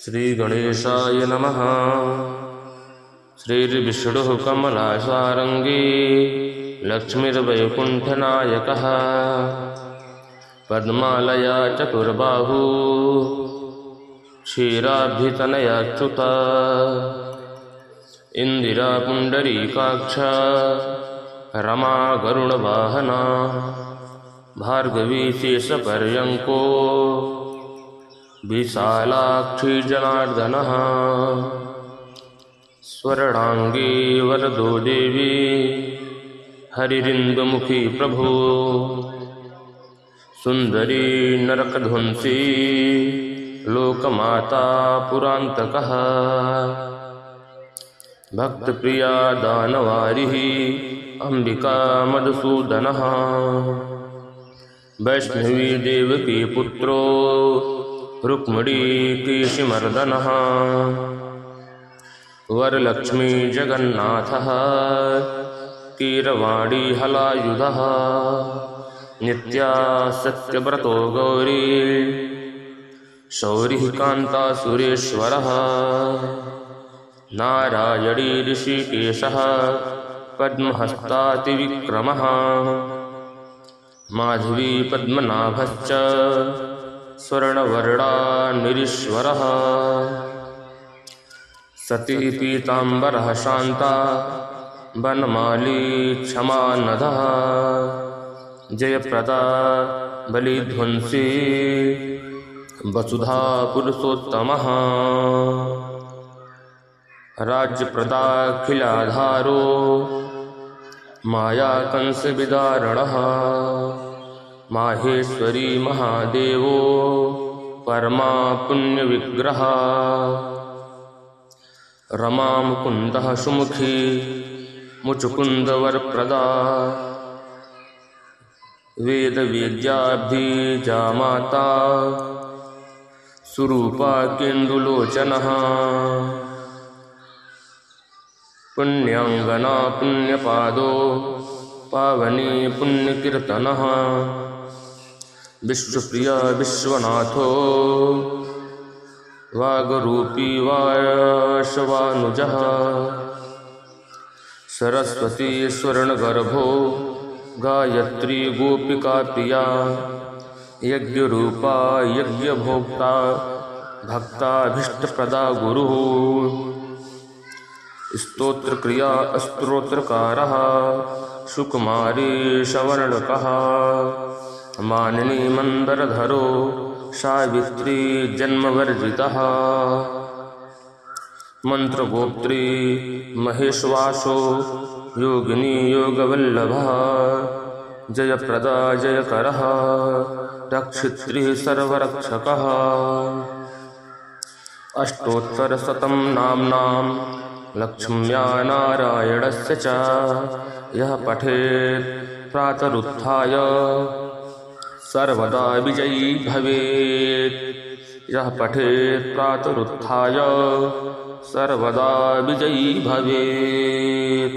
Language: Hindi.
श्रीगणेशाय नमः। श्रीर्विष्णुः कमलासारङ्गी लक्ष्मीर्वैकुण्ठनायकः पद्मालया चतुर्बाहू क्षीराब्धितनयाच्युता इंदिरा पुण्डरीकाक्ष रमा गरुडवाहना भार्गवी शेषपर्यङ्को विशालाक्षी जनार्दनः स्वर्णांगी वरदो देवी हरिरिन्दुमुखी प्रभु सुंदरी नरकध्वंसी लोकमाता पुरांतकः भक्तप्रिया दानवारिः अंबिका मधुसूदनः वैष्णवी देवकी पुत्रो रुक्मिणी केशिमर्दनः वरलक्ष्मी जगन्नाथः कीरवाणी हलायुधः नित्या सत्यव्रतो गौरी शौरिः कान्ता सुरेश्वरः नारायणी ऋषिकेशः पद्महस्तातिविक्रमः माधवी पद्मनाभश्च स्वर्णवर्णानिरीश्वरः सती पीताम्बरः शान्ता वनमाली क्षमानदः जयप्रदा बलिध्वंसी वसुधा पुरुषोत्तमः राज्यप्रदाखिलाधारो माया कंसविदारणः माहेश्वरी महादेवो परमा पुण्यविग्रह रमा मुकुन्दः सुमुखी मुचुकुन्दवरप्रदा वेदवेद्याब्धिजा माता सुरूपा केन्दुलोचनः पुण्यांगना पुण्यपादो पावनी पुण्यकीर्तनः विश्वप्रिया विश्वनाथो वागरूपी वाशवानुजः सरस्वती स्वर्णगर्भो गायत्री गोपिका प्रिया यज्ञरूपा यज्ञभोक्ता भक्ताभीष्टप्रदा गुरुः स्तोत्रक्रिया स्तोत्रकारः सुकुमारी सवर्णकः मानिनी मंदरधरो सावित्री जन्मवर्जितः मंत्रगोत्री महेश्वासो योगिनी योगवल्लभः जयप्रदा जयकरः रक्षित्री सर्वरक्षकः अष्टोत्तरशतं नाम्नां लक्ष्म्या नारायणस्य च यः पठेत् प्रातरुत्थाय सर्वदा विजयी भवेत् यः पठेत् प्रातरुत्थाय सर्वदा विजयी भवेत्।